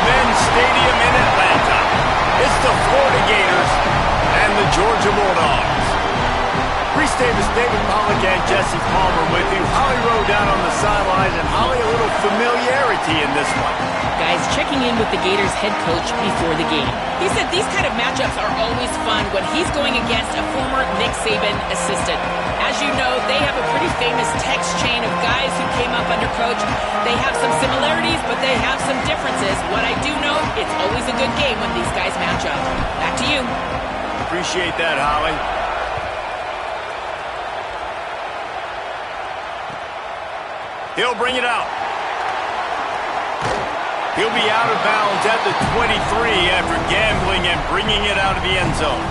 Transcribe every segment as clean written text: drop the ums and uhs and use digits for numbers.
Men's Stadium in Atlanta. It's the Florida Gators and the Georgia Bulldogs. Reese Davis, David Pollack, and Jesse Palmer with you. Holly Rowe down on the sidelines, and Holly, a little familiarity in this one. Guys, checking in with the Gators head coach before the game. He said these kind of matchups are always fun when he's going against a former Nick Saban assistant. As you know, they have a pretty famous text chain of guys who came up under coach. They have some similarities, but they have some differences. What I do know, it's always a good game when these guys match up. Back to you. Appreciate that, Holly. He'll bring it out. He'll be out of bounds at the 23 after gambling and bringing it out of the end zone.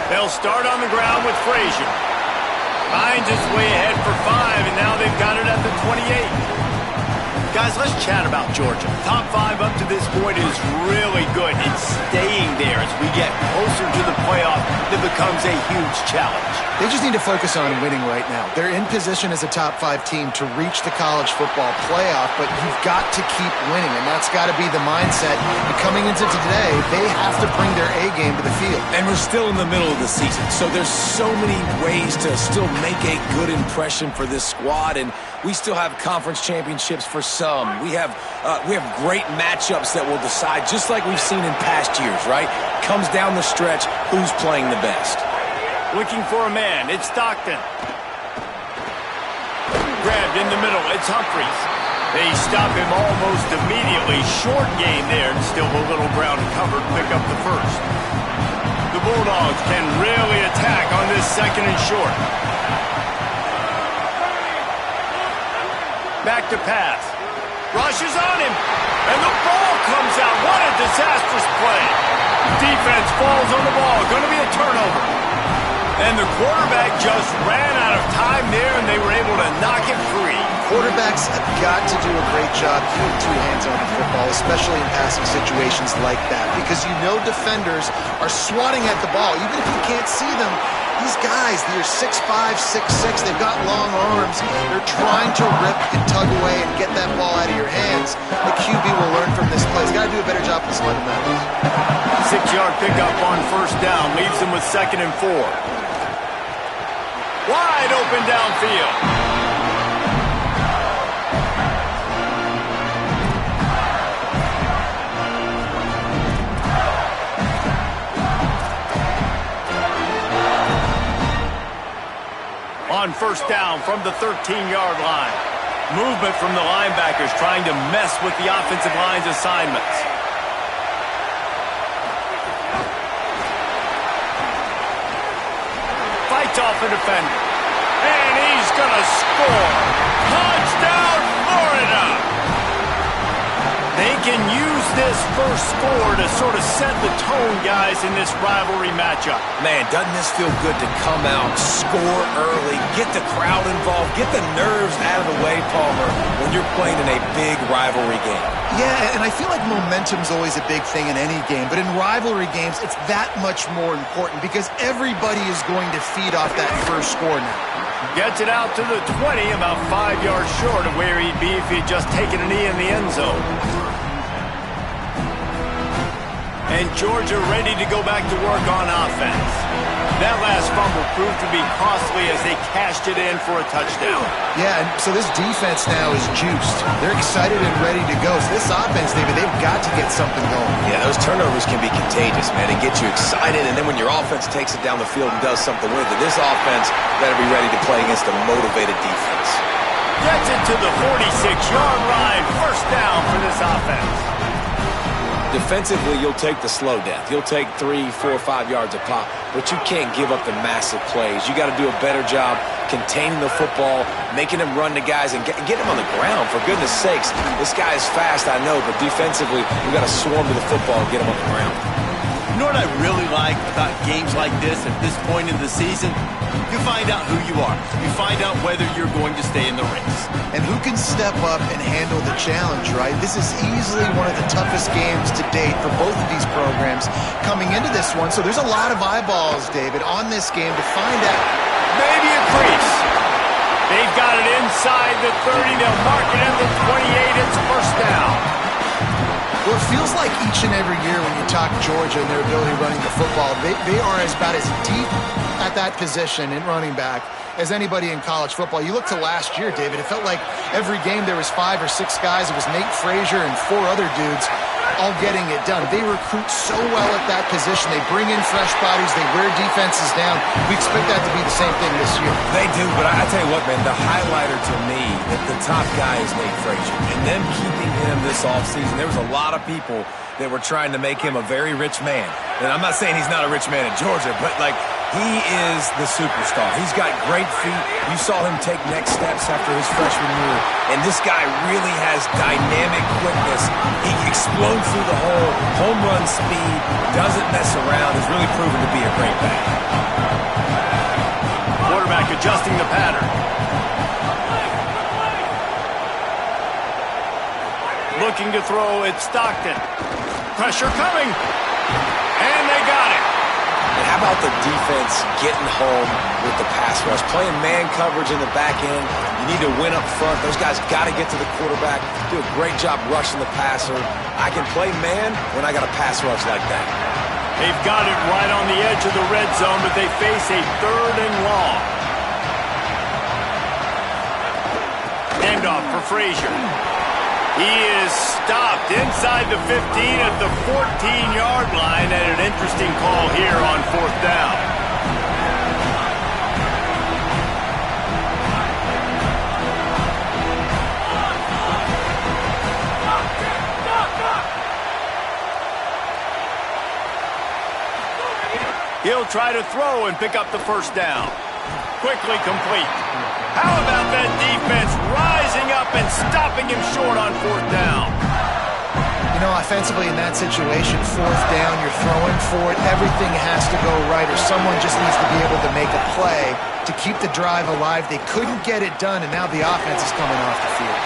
They'll start on the ground with Frazier. Finds his way ahead for 5, and now they've got it at the 28. Guys, let's chat about Georgia. Top 5 up to this point is really good. It's staying there as we get closer to the playoff. It becomes a huge challenge. They just need to focus on winning right now. They're in position as a top 5 team to reach the college football playoff, but you've got to keep winning, and that's got to be the mindset. And coming into today, they have to bring their A game to the field. And we're still in the middle of the season, so there's so many ways to still make a good impression for this squad, and we still have conference championships for some. We have great matchups that will decide, just like we've seen in past years, right? Comes down the stretch, who's playing the best. Looking for a man, it's Stockton. Grabbed in the middle, it's Humphries. They stop him almost immediately. Short gain there, and still a little ground covered. Pick up the first. The Bulldogs can really attack on this second and short. Back to pass. Rushes on him, and the ball comes out. What a disastrous play. Defense falls on the ball. Going to be a turnover. And the quarterback just ran out of time there, and they were able to knock it free. Quarterbacks have got to do a great job keeping 2 hands on the football, especially in passing situations like that, because you know defenders are swatting at the ball. Even if you can't see them, these guys, they're 6'5", 6'6", they've got long arms. They're trying to rip and tug away and get that ball out of your hands. The QB will learn from this play. He's got to do a better job of sliding that. 6-yard pickup on first down, leaves them with 2nd and 4. Wide open downfield. On first down from the 13-yard line. Movement from the linebackers trying to mess with the offensive line's assignments. Fights off a defender. And he's going to score. Touchdown, Florida! They can use this first score to sort of set the tone, guys, in this rivalry matchup. Man, doesn't this feel good to come out, score early, get the crowd involved, get the nerves out of the way, Palmer, when you're playing in a big rivalry game? Yeah, and I feel like momentum's always a big thing in any game, but in rivalry games, it's that much more important because everybody is going to feed off that first score now. Gets it out to the 20, about 5 yards short of where he'd be if he'd just taken a knee in the end zone. And Georgia ready to go back to work on offense. That last fumble proved to be costly as they cashed it in for a touchdown. Yeah, and so this defense now is juiced. They're excited and ready to go. So this offense, David, they've got to get something going. Yeah, those turnovers can be contagious, man. They get you excited, and then when your offense takes it down the field and does something with it, this offense better be ready to play against a motivated defense. Gets it to the 46-yard line. First down for this offense. Defensively, you'll take the slow death. You'll take 3, 4, 5 yards a pop, but you can't give up the massive plays. You got to do a better job containing the football, making them run to guys, and get him on the ground. For goodness sakes, this guy is fast, I know, but defensively, you got to swarm to the football and get him on the ground. You know what I really like about games like this at this point in the season? You find out who you are. You find out whether you're going to stay in the race. And who can step up and handle the challenge, right? This is easily one of the toughest games to date for both of these programs coming into this one. So there's a lot of eyeballs, David, on this game to find out. Maybe a crease. They've got it inside the 30. They'll mark it at the 28. It's first down. Well, it feels like each and every year when you talk Georgia and their ability running the football, they are about as deep at that position in running back as anybody in college football. You look to last year, David, it felt like every game there was 5 or 6 guys. It was Nate Frazier and 4 other dudes all getting it done. They recruit so well at that position. They bring in fresh bodies. They wear defenses down. We expect that to be the same thing this year. They do, but I tell you what, man, the highlighter to me, the top guy is Nate Frazier. And them keeping him this offseason, there was a lot of people that were trying to make him a very rich man. And I'm not saying he's not a rich man at Georgia, but, like, he is the superstar. He's got great feet. You saw him take next steps after his freshman year. And this guy really has dynamic quickness. He explodes through the hole, home run speed, doesn't mess around, has really proven to be a great back. Quarterback adjusting the pattern. Looking to throw, it's Stockton. Pressure coming. And they got it. And how about the defense getting home with the pass rush? Playing man coverage in the back end. You need to win up front. Those guys got to get to the quarterback. Do a great job rushing the passer. I can play man when I got a pass rush like that. They've got it right on the edge of the red zone, but they face a 3rd and long. Handoff for Frazier. He is stopped inside the 15 at the 14-yard line, and an interesting call here on 4th down. He'll try to throw and pick up the first down. Quickly complete. How about that defense rising up and stopping him short on 4th down? You know, offensively in that situation, 4th down, you're throwing for it. Everything has to go right, or someone just needs to be able to make a play to keep the drive alive. They couldn't get it done, and now the offense is coming off the field.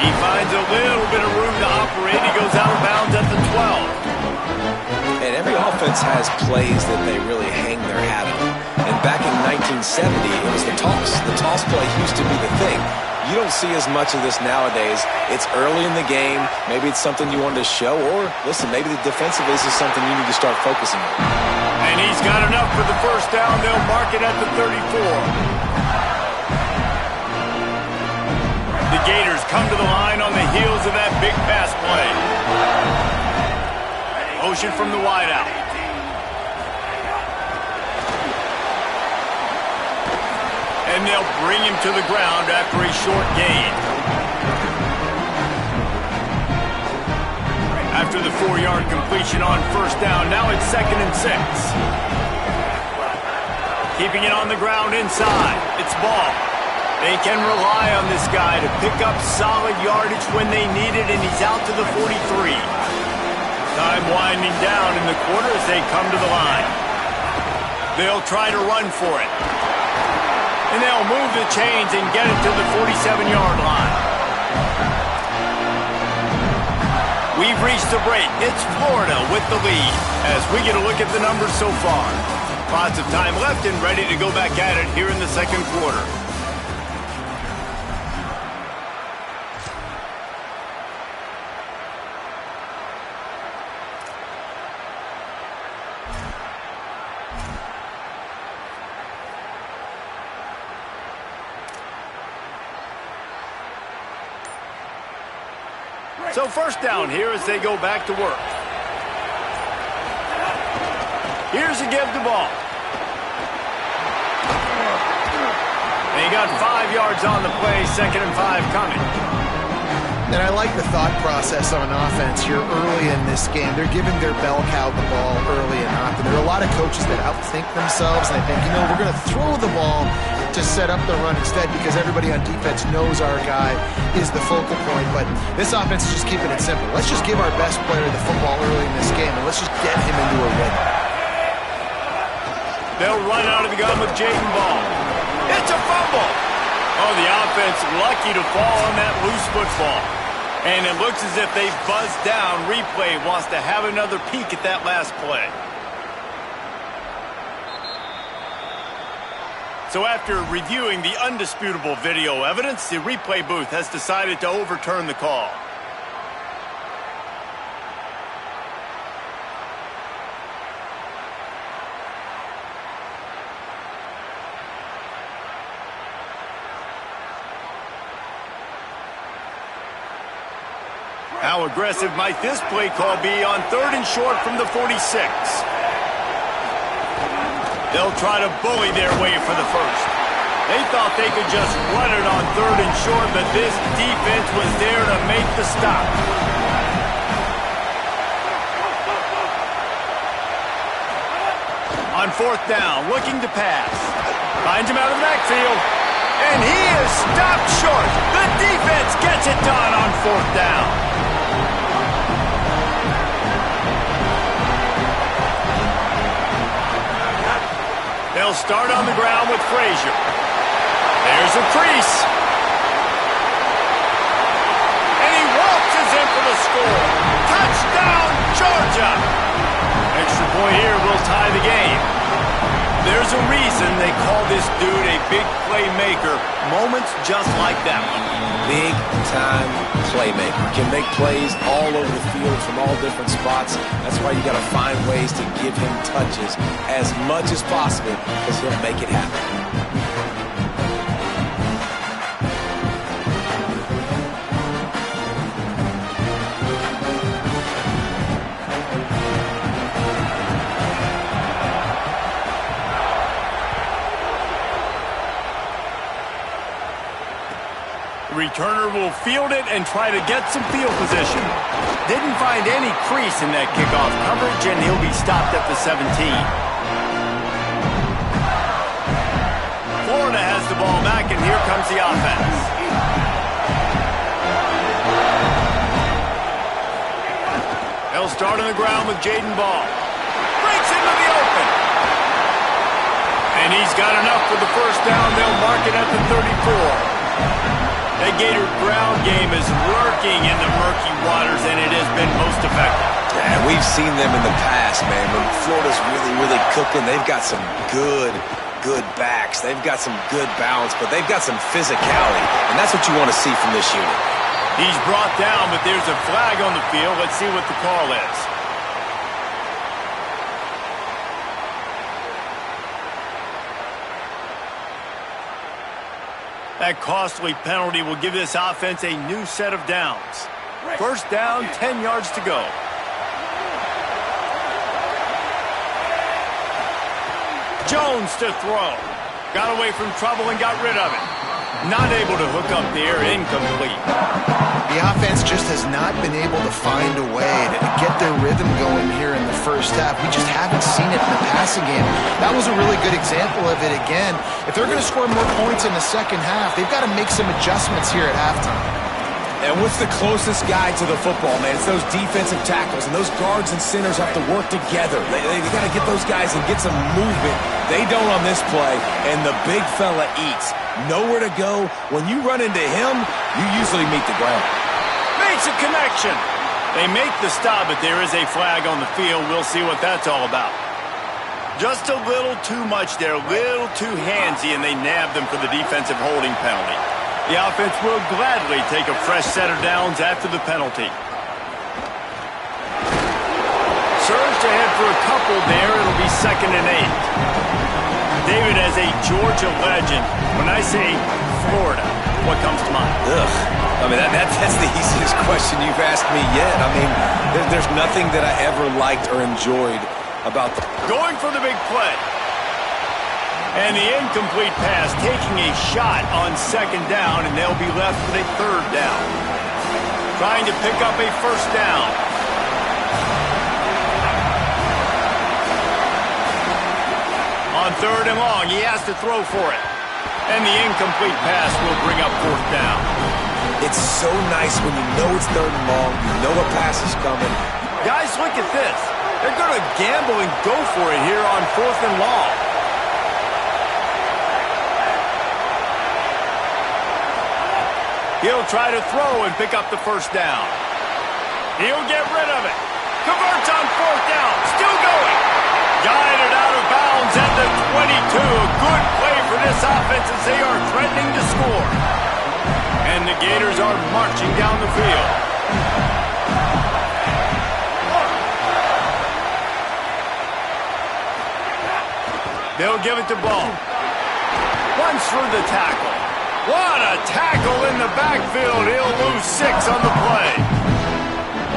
He finds a little bit of room to operate. He goes out of bounds at the 12. And every offense has plays that they really hang their hat on. And back in 1970, it was the toss. The toss play used to be the thing. You don't see as much of this nowadays. It's early in the game. Maybe it's something you wanted to show, or, listen, maybe the defensive is something you need to start focusing on. And he's got enough for the first down. They'll mark it at the 34. The Gators come to the line on the heels of that big pass play. Motion from the wideout. And they'll bring him to the ground after a short gain. After the 4-yard completion on first down, now it's 2nd and 6. Keeping it on the ground inside. It's Ball. They can rely on this guy to pick up solid yardage when they need it, and he's out to the 43. Time winding down in the quarter as they come to the line. They'll try to run for it. And they'll move the chains and get it to the 47-yard line. We've reached the break. It's Florida with the lead as we get a look at the numbers so far. Lots of time left and ready to go back at it here in the 2nd quarter. So first down here as they go back to work. Here's a give the ball. They got 5 yards on the play, 2nd and 5 coming. And I like the thought process on offense here early in this game. They're giving their bell cow the ball early and often. There are a lot of coaches that outthink themselves, and they think, you know, we're going to throw the ball to set up the run instead because everybody on defense knows our guy is the focal point. But this offense is just keeping it simple. Let's just give our best player the football early in this game, and let's just get him into a red They'll run out of the gun with Jaden Ball. It's a fumble. Oh, the offense lucky to fall on that loose football. And it looks as if they buzzed down. Replay wants to have another peek at that last play. So after reviewing the undisputable video evidence, the replay booth has decided to overturn the call. How aggressive might this play call be on 3rd and short from the 46? They'll try to bully their way for the first. They thought they could just run it on 3rd and short, but this defense was there to make the stop. On 4th down, looking to pass. Finds him out of the backfield. And he is stopped short. The defense gets it done on 4th down. They'll start on the ground with Frazier. There's a crease. And he waltzes in for the score. Touchdown, Georgia. Extra point here will tie the game. There's a reason they call this dude a big playmaker. Moments just like that one. Big-time playmaker. Can make plays all over the field from all different spots. That's why you got to find ways to give him touches as much as possible because he'll make it happen. Returner will field it and try to get some field position. Didn't find any crease in that kickoff coverage, and he'll be stopped at the 17. Florida has the ball back, and here comes the offense. They'll start on the ground with Jaden Ball. Breaks into the open. And he's got enough for the first down. They'll mark it at the 34. The Gator ground game is lurking in the murky waters, and it has been most effective. Yeah, we've seen them in the past, man. When Florida's really cooking, they've got some good backs. They've got some good balance, but they've got some physicality, and that's what you want to see from this unit. He's brought down, but there's a flag on the field. Let's see what the call is. That costly penalty will give this offense a new set of downs. First down, 10 yards to go. Jones to throw. Got away from trouble and got rid of it. Not able to hook up there, incomplete. The offense just has not been able to find a way to get their rhythm going here in the first half. We just haven't seen it in the passing game. That was a really good example of it again. If they're going to score more points in the second half, they've got to make some adjustments here at halftime. And what's the closest guy to the football, man? It's those defensive tackles, and those guards and centers have to work together. They got to get those guys and get some movement. They don't on this play, and the big fella eats. Nowhere to go. When you run into him, you usually meet the ground. Makes a connection. They make the stop, but there is a flag on the field. We'll see what that's all about. Just a little too much there, a little too handsy, and they nab them for the defensive holding penalty. The offense will gladly take a fresh set of downs after the penalty. Surged ahead for a couple there. It'll be 2nd and 8. David, as a Georgia legend, when I say Florida, what comes to mind? Ugh. I mean, that's the easiest question you've asked me yet. I mean, there's nothing that I ever liked or enjoyed about them. Going for the big play. And the incomplete pass, taking a shot on 2nd down, and they'll be left with a 3rd down. Trying to pick up a 1st down. On 3rd and long, he has to throw for it. And the incomplete pass will bring up 4th down. It's so nice when you know it's 3rd and long, you know a pass is coming. Guys, look at this. They're going to gamble and go for it here on 4th and long. He'll try to throw and pick up the first down. He'll get rid of it. Converts on fourth down. Still going. Guided out of bounds at the 22. A good play for this offense as they are threatening to score. And the Gators are marching down the field. They'll give it to Ball. Runs through the tackle. What a tackle in the backfield. He'll lose 6 on the play.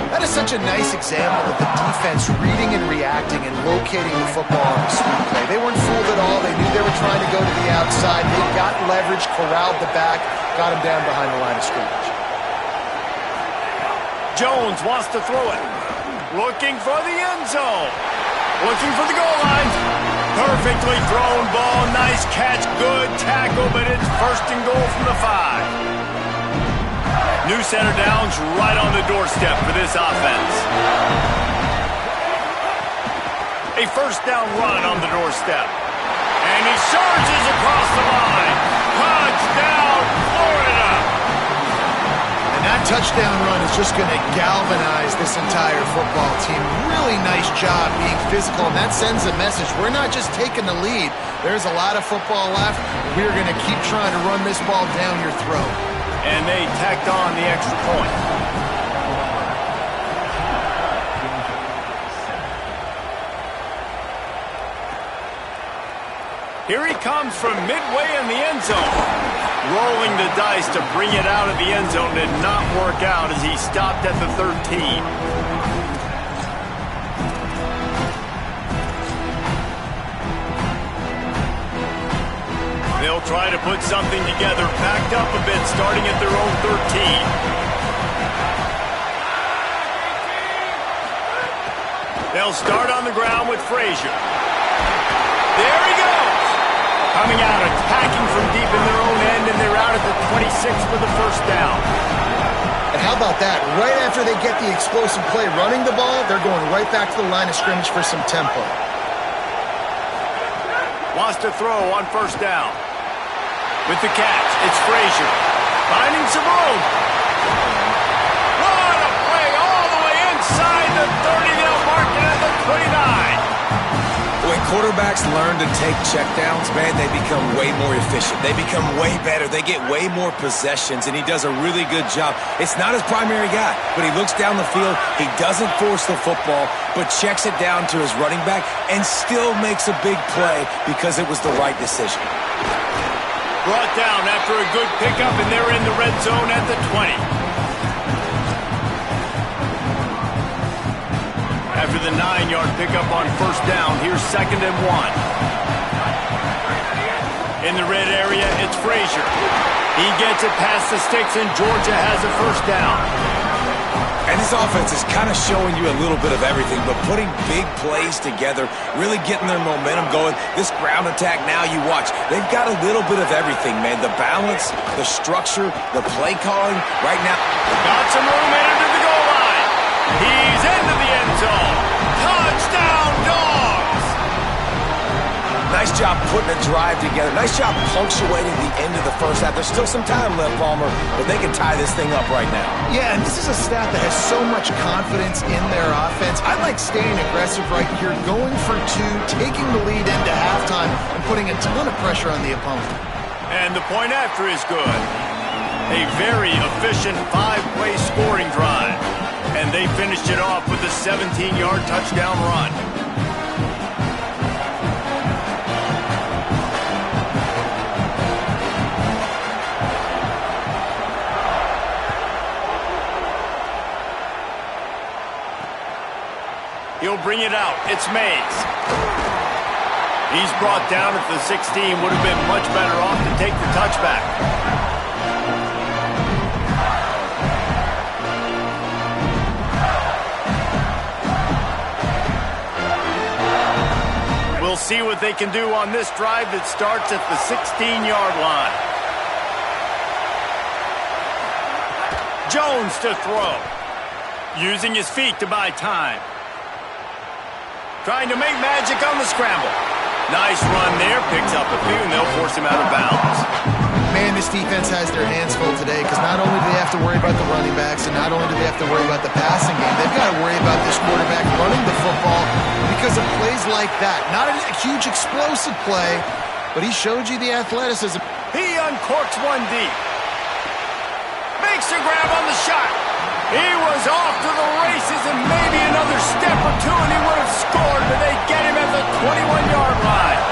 That is such a nice example of the defense reading and reacting and locating the football on the sweep play. They weren't fooled at all. They knew they were trying to go to the outside. They got leverage, corralled the back, got him down behind the line of scrimmage. Jones wants to throw it. Looking for the end zone. Looking for the goal line. Perfectly thrown ball. Nice catch. Good tackle, but it's first and goal from the 5. New center downs right on the doorstep for this offense. A first down run on the doorstep. And he surges across the line. Touchdown, Florida! And that touchdown run is just going to galvanize this entire football team. Really nice job being physical, and that sends a message. We're not just taking the lead. There's a lot of football left. We're going to keep trying to run this ball down your throat. And they tacked on the extra point. Here he comes from midway in the end zone. Rolling the dice to bring it out of the end zone did not work out as he stopped at the 13. They'll try to put something together, backed up a bit, starting at their own 13. They'll start on the ground with Frazier. There he goes. Coming out, attacking from deep in their own end, and they're out at the 26 for the first down. And how about that? Right after they get the explosive play running the ball, they're going right back to the line of scrimmage for some tempo. Wants to throw on first down. With the catch, it's Frazier. Finding some room. What a play all the way inside the 30. They'll mark it at the 29. When quarterbacks learn to take checkdowns, man, they become way more efficient. They become way better. They get way more possessions, and he does a really good job. It's not his primary guy, but he looks down the field. He doesn't force the football, but checks it down to his running back and still makes a big play because it was the right decision. Brought down after a good pickup, and they're in the red zone at the 20. After the 9-yard pickup on first down, here's 2nd and 1. In the red area, it's Frazier. He gets it past the sticks, and Georgia has a first down. And this offense is kind of showing you a little bit of everything, but putting big plays together, really getting their momentum going. This ground attack now, you watch. They've got a little bit of everything, man. The balance, the structure, the play calling. Right now, got some room in under the goal line. He's into the end zone. Touchdown, Dogs! Nice job putting a drive together. Nice job punctuating the end of the first half. There's still some time left, Palmer, but they can tie this thing up right now. Yeah, and this is a staff that has so much confidence in their offense. I like staying aggressive right here, going for 2, taking the lead into halftime, and putting a ton of pressure on the opponent. And the point after is good. A very efficient 5-play scoring drive. And they finished it off with a 17-yard touchdown run. He'll bring it out. It's Mays. He's brought down at the 16. Would have been much better off to take the touchback. We'll see what they can do on this drive that starts at the 16-yard line. Jones to throw. Using his feet to buy time. Trying to make magic on the scramble. Nice run there. Picks up a few, and they'll force him out of bounds. Man, this defense has their hands full today because not only do they have to worry about the running backs and not only do they have to worry about the passing game, they've got to worry about this quarterback running the football because of plays like that. Not a huge explosive play, but he showed you the athleticism. He uncorks one deep. Makes a grab on the shot. He was off to the races and maybe another step or two and he would have scored, but they get him at the 21-yard line.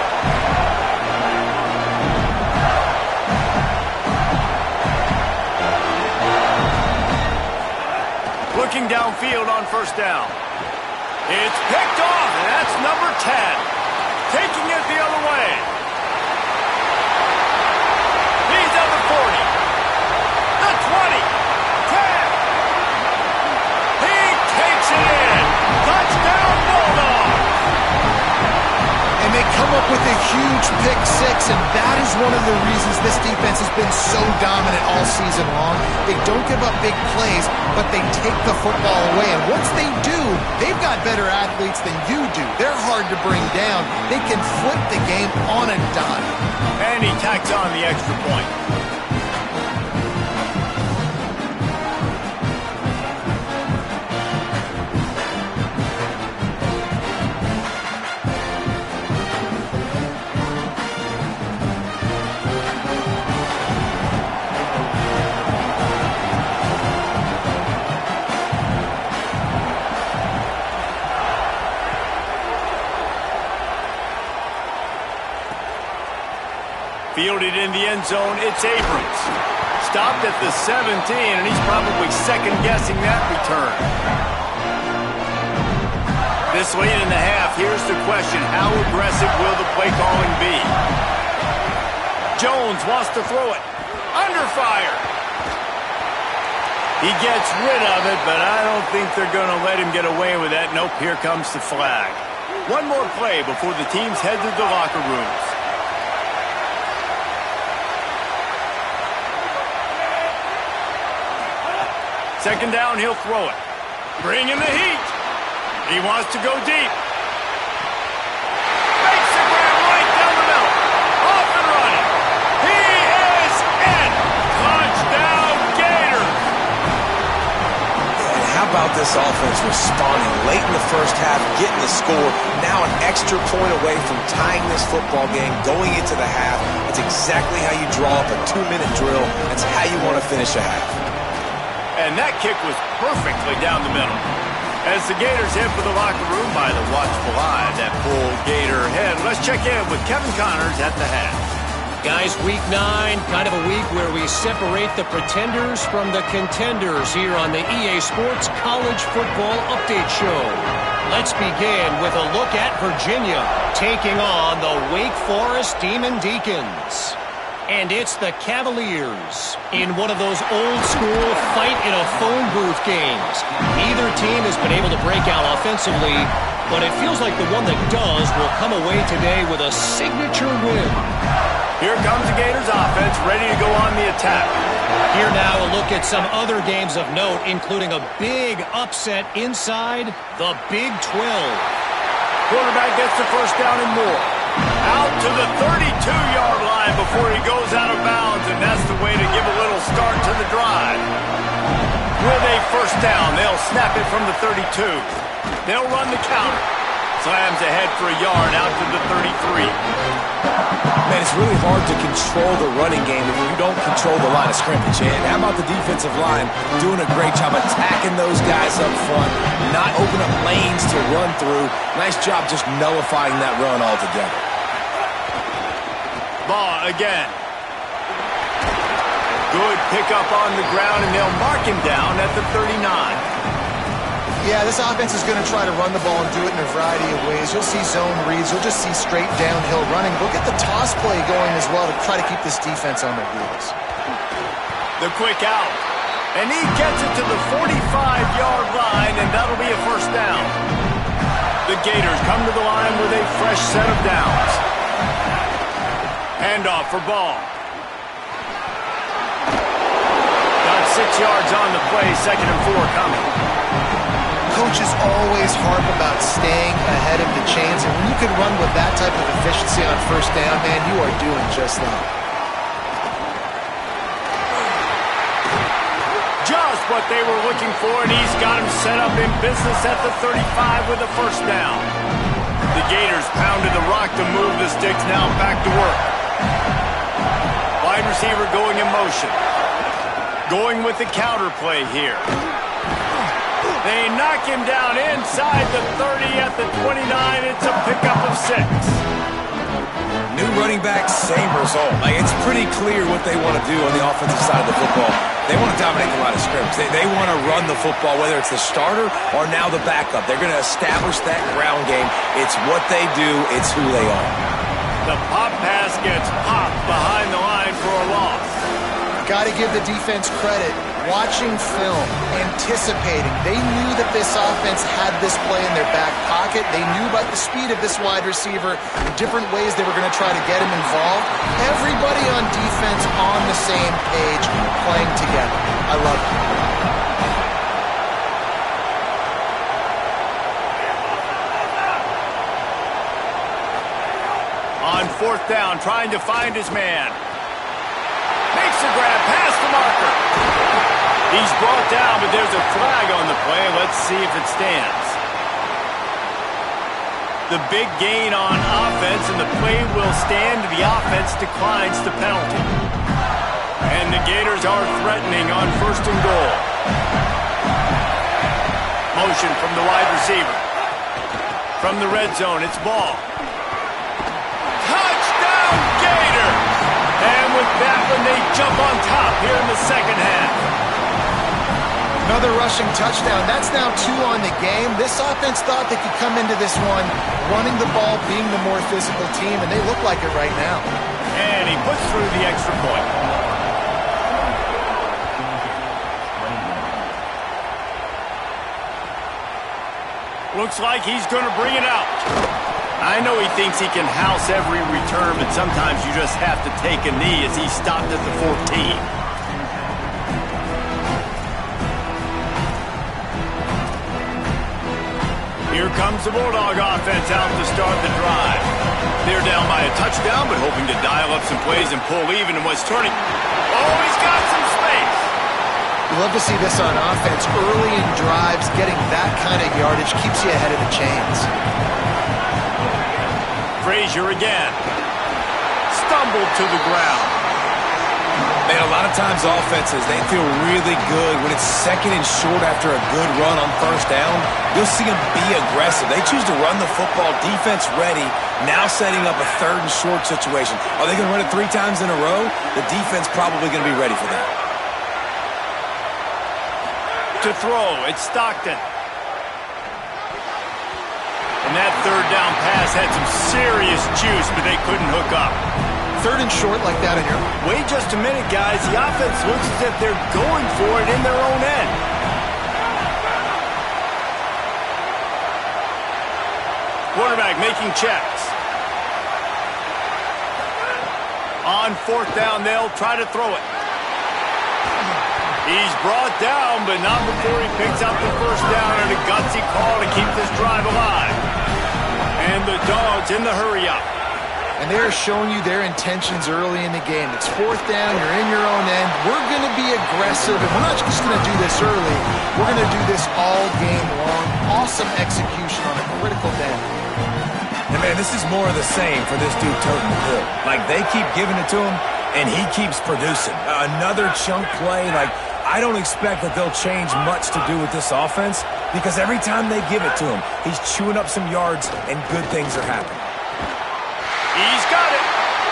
Looking downfield on first down. It's picked off, and that's number 10. Taking it the other way. He's at the 40. The 20. 10. He takes it in. Touchdown, Bulldogs. And they come up with a huge pick six, and that is one of the reasons this defense has been so dominant all season long. They don't give up big plays, but they take the football away. And once they do, they've got better athletes than you do. They're hard to bring down. They can flip the game on a dime. And he tacks on the extra point. Fielded in the end zone, it's Abrams. Stopped at the 17, and he's probably second-guessing that return. This late in the half, here's the question. How aggressive will the play calling be? Jones wants to throw it. Under fire. He gets rid of it, but I don't think they're going to let him get away with that. Nope, here comes the flag. One more play before the teams head to the locker rooms. Second down, he'll throw it. Bring in the heat. He wants to go deep. Makes the grab right down the middle. Off and running. He is in. Touchdown, Gators. And how about this offense responding late in the first half, getting the score, now an extra point away from tying this football game, going into the half. It's exactly how you draw up a 2-minute drill. That's how you want to finish a half. And that kick was perfectly down the middle. As the Gators head for the locker room by the watchful eye, that full Gator head. Let's check in with Kevin Connors at the half. Guys, week 9, kind of a week where we separate the pretenders from the contenders here on the EA Sports College Football Update Show. Let's begin with a look at Virginia taking on the Wake Forest Demon Deacons. And it's the Cavaliers in one of those old-school fight-in-a-phone-booth games. Neither team has been able to break out offensively, but it feels like the one that does will come away today with a signature win. Here comes the Gators offense, ready to go on the attack. Here now a look at some other games of note, including a big upset inside the Big 12. Quarterback gets the first down and more. Out to the 32-yard line before he goes out of bounds, and that's the way to give a little start to the drive. With a first down, they'll snap it from the 32. They'll run the counter. Slams ahead for a yard out to the 33. Man, it's really hard to control the running game if you don't control the line of scrimmage. And how about the defensive line doing a great job attacking those guys up front, not open up lanes to run through. Nice job just nullifying that run altogether. Ball again. Good pickup on the ground, and they'll mark him down at the 39. Yeah, this offense is going to try to run the ball and do it in a variety of ways. You'll see zone reads. You'll just see straight downhill running. We'll get the toss play going as well to try to keep this defense on their heels. The quick out. And he gets it to the 45-yard line, and that'll be a first down. The Gators come to the line with a fresh set of downs. Handoff for Ball. Got 6 yards on the play, 2nd and 4 coming. Coaches always harp about staying ahead of the chains, and when you can run with that type of efficiency on first down, man, you are doing just that. what they were looking for, and he's got him set up in business at the 35 with a first down. The Gators pounded the rock to move the sticks, now back to work. Wide receiver going in motion. Going with the counter play here. They knock him down inside the 30 at the 29. It's a pickup of 6. New running back, same result. Like, it's pretty clear what they want to do on the offensive side of the football. They want to dominate the line of scrimmage. They want to run the football, whether it's the starter or now the backup. They're going to establish that ground game. It's what they do. It's who they are. The pop pass gets popped behind the line for a loss. Got to give the defense credit. Watching film, anticipating. They knew that this offense had this play in their back pocket. They knew about the speed of this wide receiver, the different ways they were going to try to get him involved. Everybody on defense on the same page, playing together. I love it. On fourth down, trying to find his man. Makes the grab past the marker. He's brought down, but there's a flag on the play. Let's see if it stands. The big gain on offense, and the play will stand. The offense declines the penalty. And the Gators are threatening on first and goal. Motion from the wide receiver. From the red zone, it's ball. Touchdown, Gators! And with that one, they jump on top here in the second half. Another rushing touchdown. That's now 2 on the game. This offense thought they could come into this one running the ball, being the more physical team, and they look like it right now. And he puts through the extra point. Looks like he's going to bring it out. I know he thinks he can house every return, but sometimes you just have to take a knee as he stopped at the 14. Here comes the Bulldog offense out to start the drive. They're down by a touchdown, but hoping to dial up some plays and pull even in what's turning. Oh, he's got some space. You love to see this on offense. Early in drives, getting that kind of yardage keeps you ahead of the chains. Frazier again. Stumbled to the ground. Man, a lot of times offenses, they feel really good when it's second and short after a good run on first down. You'll see them be aggressive. They choose to run the football, defense ready, now setting up a third and short situation. Are they going to run it 3 times in a row? The defense probably going to be ready for that. To throw, it's Stockton. And that third down pass had some serious juice, but they couldn't hook up. Third and short like that in your... Wait just a minute, guys. The offense looks as if they're going for it in their own end. Quarterback making checks. On fourth down, they'll try to throw it. He's brought down, but not before he picks up the first down and a gutsy call to keep this drive alive. And the Dogs in the hurry-up. And they're showing you their intentions early in the game. It's fourth down, you're in your own end. We're going to be aggressive, and we're not just going to do this early. We're going to do this all game long. Awesome execution on a critical down. And man, this is more of the same for this dude toting the bill. Like, they keep giving it to him, and he keeps producing. Another chunk play. Like, I don't expect that they'll change much to do with this offense, because every time they give it to him, he's chewing up some yards, and good things are happening. He's got it.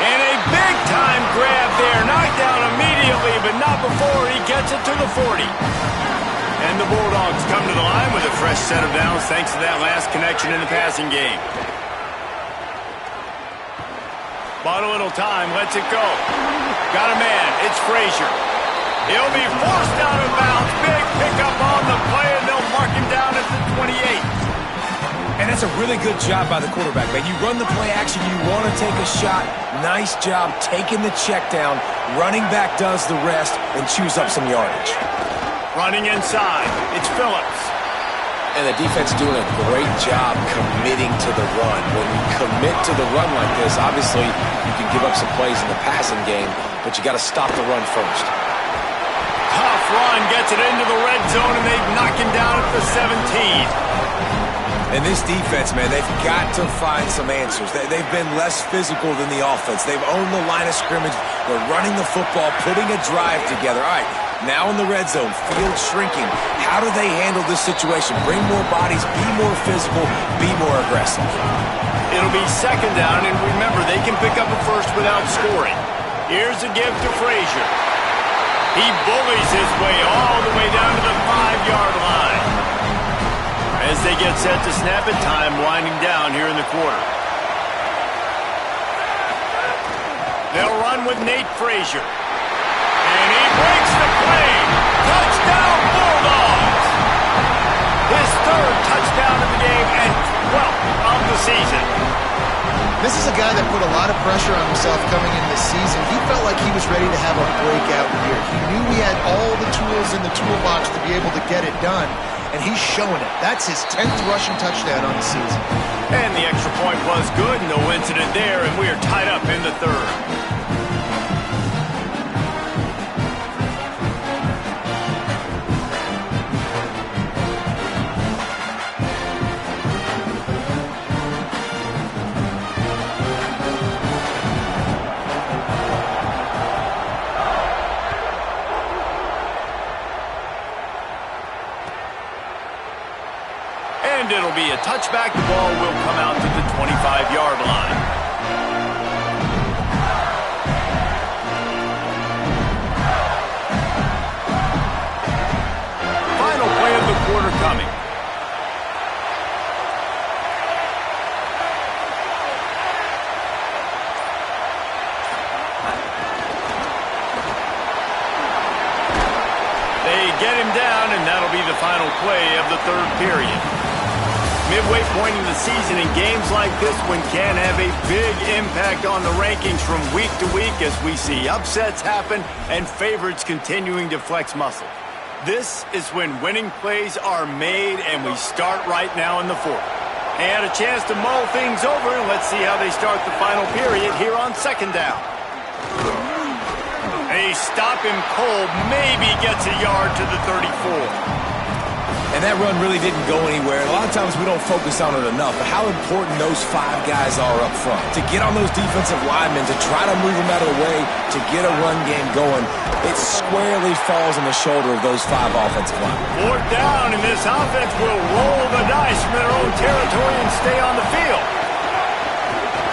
And a big-time grab there. Knocked down immediately, but not before he gets it to the 40. And the Bulldogs come to the line with a fresh set of downs thanks to that last connection in the passing game. Bought a little time, lets it go. Got a man, it's Frazier. He'll be forced out of bounds. Big pickup on the play, and they'll mark him down at the 28. And that's a really good job by the quarterback, man. You run the play action, you want to take a shot. Nice job taking the check down. Running back does the rest and chews up some yardage. Running inside, it's Phillips. And the defense doing a great job committing to the run. When you commit to the run like this, obviously you can give up some plays in the passing game, but you got to stop the run first. Tough run gets it into the red zone, and they knock him down at the 17. And this defense, man, they've got to find some answers. They've been less physical than the offense. They've owned the line of scrimmage. They're running the football, putting a drive together. All right, now in the red zone, field shrinking. How do they handle this situation? Bring more bodies, be more physical, be more aggressive. It'll be second down, and remember, they can pick up a first without scoring. Here's a give to Frazier. He bullies his way all the way down to the 5-yard line. As they get set to snap it, time winding down here in the quarter. They'll run with Nate Frazier. And he breaks the play. Touchdown, Bulldogs! His third touchdown of the game and 12th of the season. This is a guy that put a lot of pressure on himself coming into the season. He felt like he was ready to have a breakout year. He knew he had all the tools in the toolbox to be able to get it done, and he's showing it. That's his 10th rushing touchdown on the season. And the extra point was good, no incident there, and we are tied up in the third. And it'll be a touchback. The ball will come out to the 25-yard line. Final play of the quarter coming. They get him down, and that'll be the final play of the third period. Midway point in the season, and games like this one can have a big impact on the rankings from week to week as we see upsets happen and favorites continuing to flex muscle. This is when winning plays are made, and we start right now in the fourth. And a chance to mull things over, and let's see how they start the final period here on second down. They stop him cold, maybe gets a yard to the 34. And that run really didn't go anywhere. A lot of times we don't focus on it enough, but how important those 5 guys are up front. To get on those defensive linemen, to try to move them out of the way, to get a run game going, it squarely falls on the shoulder of those 5 offensive linemen. Fourth down, and this offense will roll the dice from their own territory and stay on the field.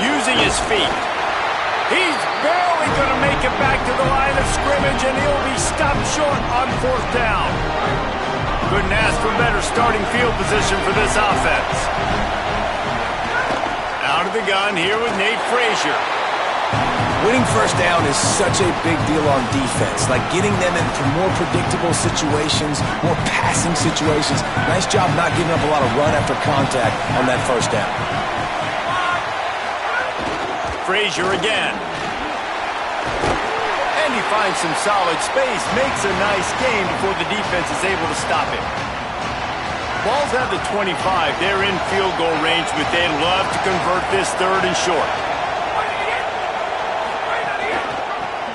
Using his feet. He's barely going to make it back to the line of scrimmage, and he'll be stopped short on fourth down. Couldn't ask for better starting field position for this offense. Out of the gun here with Nate Frazier. Winning first down is such a big deal on defense, like getting them into more predictable situations, more passing situations. Nice job not giving up a lot of run after contact on that first down. Frazier again. And he finds some solid space, makes a nice gain before the defense is able to stop him. Ball's at the 25. They're in field goal range, but they'd love to convert this third and short.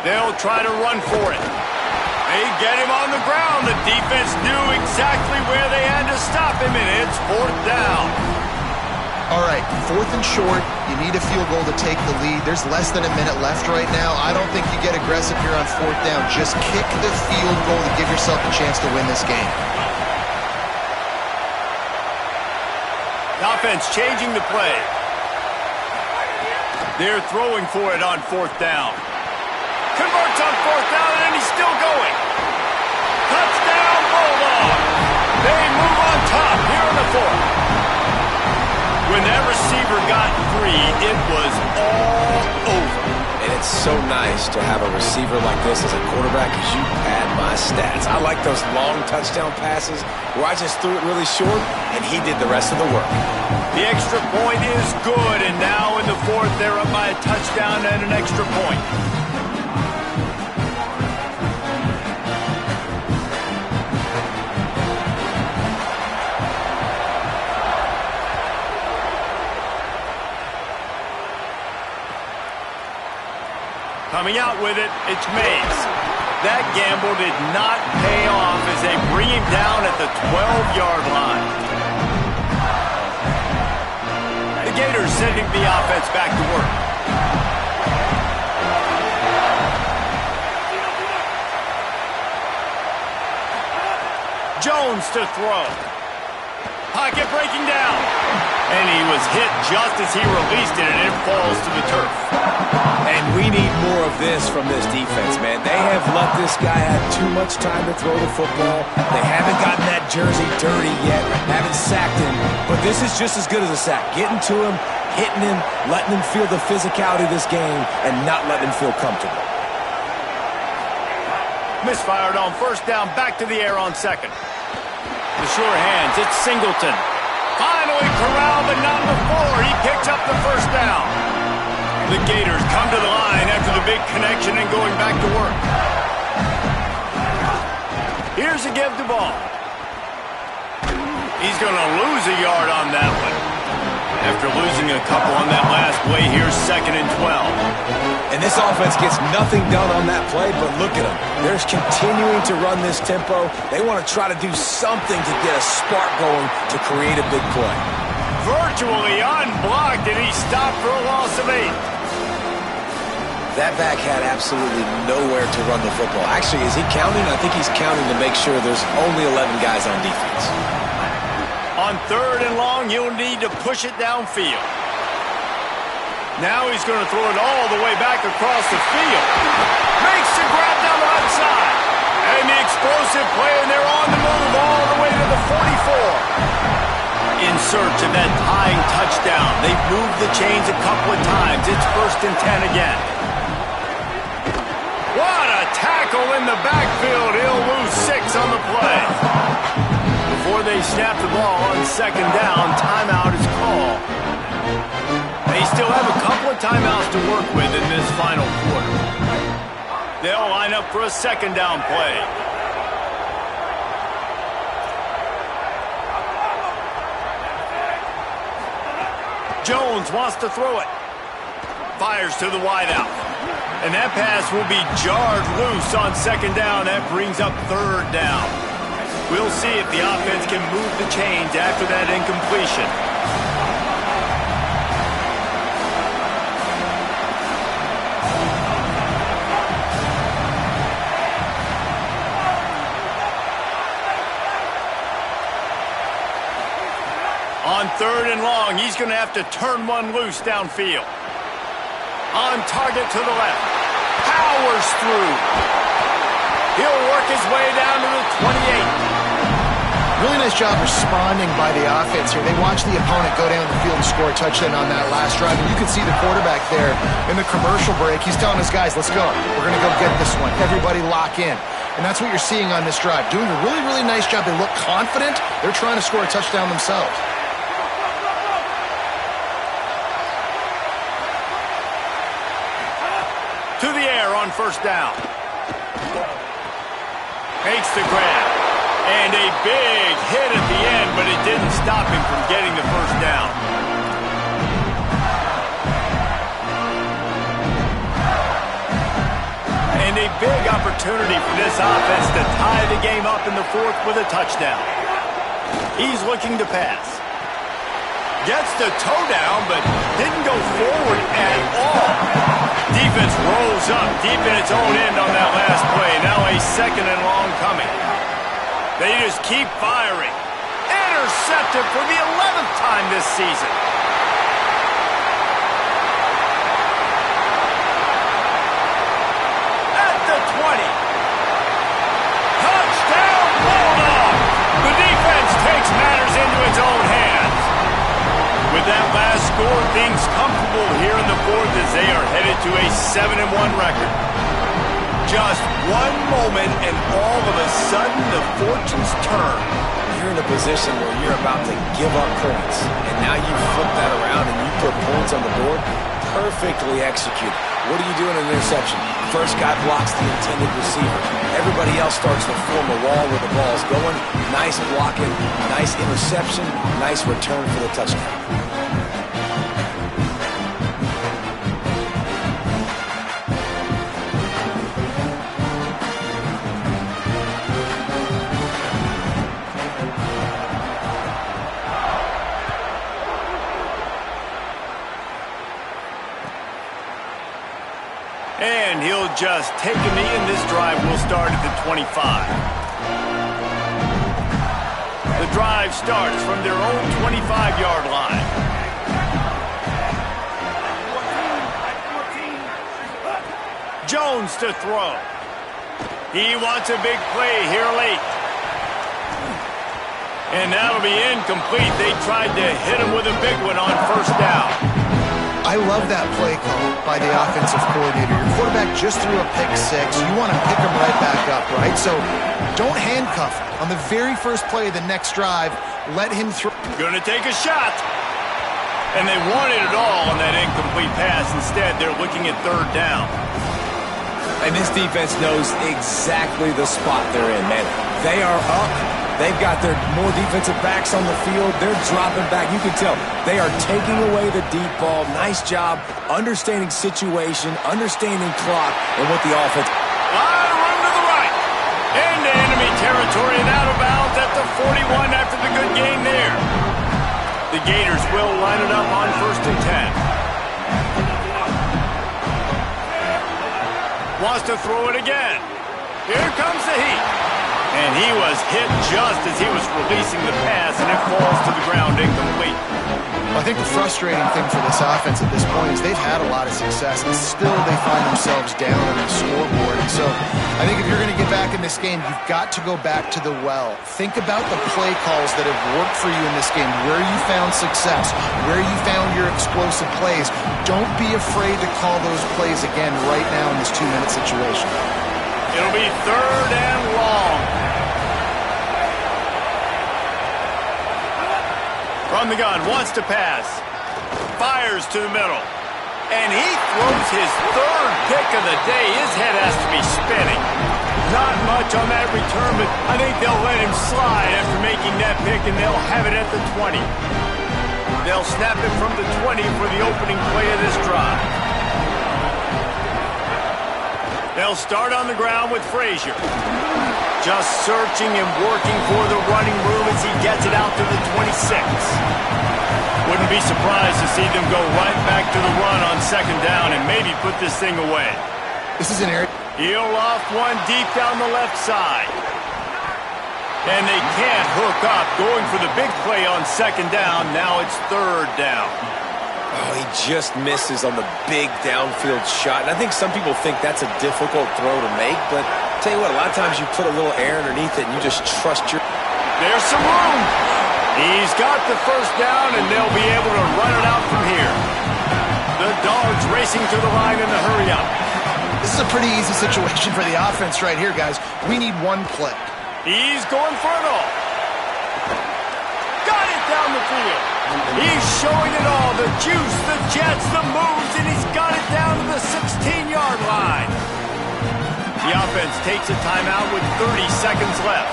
They'll try to run for it. They get him on the ground. The defense knew exactly where they had to stop him, and it's fourth down. All right, fourth and short. You need a field goal to take the lead. There's less than a minute left right now. I don't think you get aggressive here on fourth down. Just kick the field goal to give yourself a chance to win this game. The offense changing the play. They're throwing for it on fourth down. Converts on fourth down, and he's still going. Touchdown, Bulldogs. They move on top here in the fourth. When that receiver got 3, it was all over. And it's so nice to have a receiver like this as a quarterback because you pad my stats. I like those long touchdown passes where I just threw it really short and he did the rest of the work. The extra point is good, and now in the fourth, they're up by a touchdown and an extra point. Coming out with it, it's Mays. That gamble did not pay off as they bring him down at the 12-yard line. The Gators sending the offense back to work. Jones to throw. Pocket breaking down. And he was hit just as he released it, and it falls to the turf. And we need more of this from this defense, man. They have let this guy have too much time to throw the football. They haven't gotten that jersey dirty yet, haven't sacked him. But this is just as good as a sack. Getting to him, hitting him, letting him feel the physicality of this game, and not letting him feel comfortable. Misfired on first down, back to the air on second. The sure hands, it's Singleton. Finally corralled, but not before. He picks up the first down. The Gators come to the line after the big connection and going back to work. Here's a give the ball. He's going to lose a yard on that one. After losing a couple on that last play, here's 2nd and 12. And this offense gets nothing done on that play, but look at them. They're continuing to run this tempo. They want to try to do something to get a spark going to create a big play. Virtually unblocked, and he stopped for a loss of 8. That back had absolutely nowhere to run the football. Actually, is he counting? I think he's counting to make sure there's only 11 guys on defense. On 3rd and long, you'll need to push it downfield. Now he's going to throw it all the way back across the field. Makes the grab down the left side. And the explosive play, and they're on the move all the way to the 44. In search of that tying touchdown. They've moved the chains a couple of times. It's 1st and 10 again. What a tackle in the backfield. He'll lose 6 on the play. Before they snap the ball on 2nd down, timeout is called. They still have a couple of timeouts to work with in this final quarter. They'll line up for a 2nd down play. Jones wants to throw it. Fires to the wideout. And that pass will be jarred loose on 2nd down. That brings up 3rd down. We'll see if the offense can move the chains after that incompletion. On 3rd and long, he's going to have to turn one loose downfield. On target to the left. Powers through. He'll work his way down to the 28. Really nice job responding by the offense here. They watched the opponent go down the field and score a touchdown on that last drive. And you can see the quarterback there in the commercial break. He's telling his guys, let's go. We're going to go get this one. Everybody lock in. And that's what you're seeing on this drive. Doing a really, really nice job. They look confident. They're trying to score a touchdown themselves. To the air on 1st down. Makes the grab. And a big hit at the end, but it didn't stop him from getting the 1st down. And a big opportunity for this offense to tie the game up in the 4th with a touchdown. He's looking to pass. Gets the toe down, but didn't go forward at all. Defense rolls up deep in its own end on that last play. Now a 2nd and long coming. They just keep firing. Intercepted for the 11th time this season. At the 20. Touchdown, Bulldog! The defense takes matters into its own hands. With that last score, things comfortable here in the 4th as they are headed to a 7-1 record. Just one moment, and all of a sudden, the fortunes turn. You're in a position where you're about to give up points, and now you flip that around and you put points on the board. Perfectly executed. What do you do in an interception? First guy blocks the intended receiver. Everybody else starts to form a wall where the ball's going. Nice blocking, nice interception, nice return for the touchdown. And he'll just take a knee, and this drive will start at the 25. The drive starts from their own 25-yard line. Jones to throw. He wants a big play here late. And that'll be incomplete. They tried to hit him with a big one on first down. I love that play call by the offensive coordinator. Your quarterback just threw a pick six. You want to pick him right back up, right? So don't handcuff him. On the very first play of the next drive, let him throw. Going to take a shot. And they wanted it all on that incomplete pass. Instead, they're looking at third down. And this defense knows exactly the spot they're in, man. They are up. They've got their more defensive backs on the field. They're dropping back. You can tell they are taking away the deep ball. Nice job understanding situation, understanding clock, and what the offense. Run to the right. Into enemy territory and out of bounds at the 41 after the good gain there. The Gators will line it up on 1st and 10. Wants to throw it again. Here comes the heat. And he was hit just as he was releasing the pass, and it falls to the ground incomplete. Well, I think the frustrating thing for this offense at this point is they've had a lot of success, and still they find themselves down on the scoreboard. And so I think if you're going to get back in this game, you've got to go back to the well. Think about the play calls that have worked for you in this game, where you found success, where you found your explosive plays. Don't be afraid to call those plays again right now in this 2-minute situation. It'll be third and long. From the gun, wants to pass. Fires to the middle. And he throws his third pick of the day. His head has to be spinning. Not much on that return, but I think they'll let him slide after making that pick, and they'll have it at the 20. They'll snap it from the 20 for the opening play of this drive. They'll start on the ground with Frazier. Just searching and working for the running room as he gets it out to the 26. Wouldn't be surprised to see them go right back to the run on 2nd down and maybe put this thing away. This is an area. He'll off one deep down the left side. And they can't hook up. Going for the big play on 2nd down. Now it's 3rd down. Oh, he just misses on the big downfield shot. And I think some people think that's a difficult throw to make, but I'll tell you what, a lot of times you put a little air underneath it and you just trust your... There's some room. He's got the 1st down, and they'll be able to run it out from here. The Dogs racing to the line in the hurry-up. This is a pretty easy situation for the offense right here, guys. We need one play. He's going for it all. Got it down the field. He's showing it all. The juice, the jets, the moves, and he's got it down to the 16-yard line. The offense takes a timeout with 30 seconds left.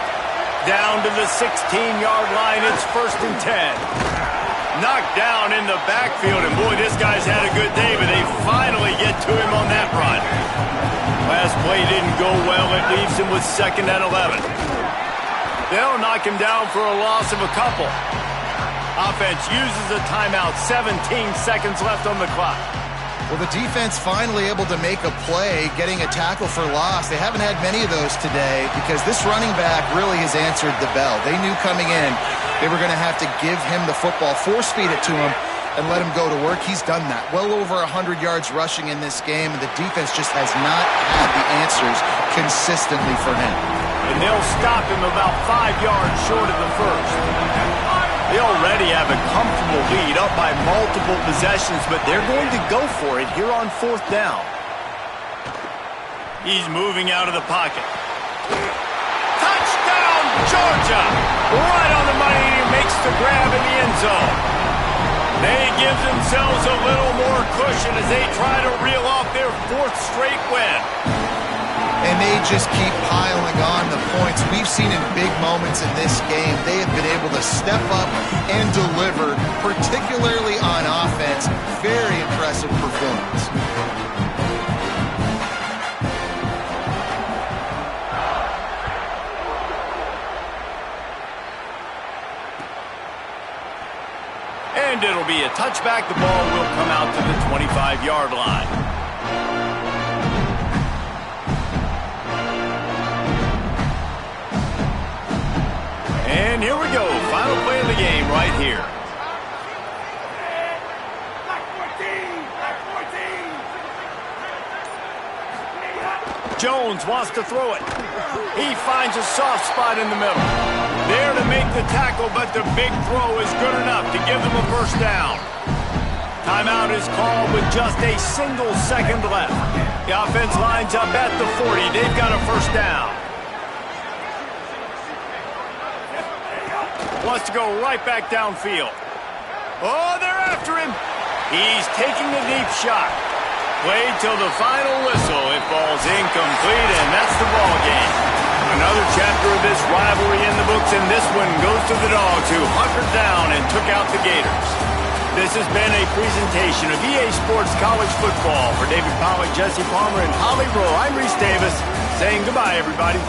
Down to the 16-yard line, it's 1st and 10. Knocked down in the backfield, and boy, this guy's had a good day, but they finally get to him on that run. Last play didn't go well. It leaves him with 2nd and 11. They'll knock him down for a loss of a couple. Offense uses a timeout, 17 seconds left on the clock. Well, the defense finally able to make a play, getting a tackle for loss. They haven't had many of those today because this running back really has answered the bell. They knew coming in they were going to have to give him the football, force feed it to him, and let him go to work. He's done that. Well over 100 yards rushing in this game, and the defense just has not had the answers consistently for him. And they'll stop him about 5 yards short of the 1st. They already have a comfortable lead, up by multiple possessions, but they're going to go for it here on 4th down. He's moving out of the pocket. Touchdown, Georgia! Right on the money, and he makes the grab in the end zone. They give themselves a little more cushion as they try to reel off their 4th straight win. And they just keep piling on the points. We've seen in big moments in this game, they have been able to step up and deliver, particularly on offense. Very impressive performance. And it'll be a touchback. The ball will come out to the 25-yard line. And here we go. Final play of the game right here. Jones wants to throw it. He finds a soft spot in the middle. There to make the tackle, but the big throw is good enough to give them a first down. Timeout is called with just a single second left. The offense lines up at the 40. They've got a first down. Wants to go right back downfield. Oh, they're after him. He's taking a deep shot. Played till the final whistle. It falls incomplete, and that's the ball game. Another chapter of this rivalry in the books, and this one goes to the Dogs, who hunkered down and took out the Gators. This has been a presentation of EA Sports College Football. For David Pollack, Jesse Palmer, and Holly Rowe, I'm Reese Davis, saying goodbye, everybody.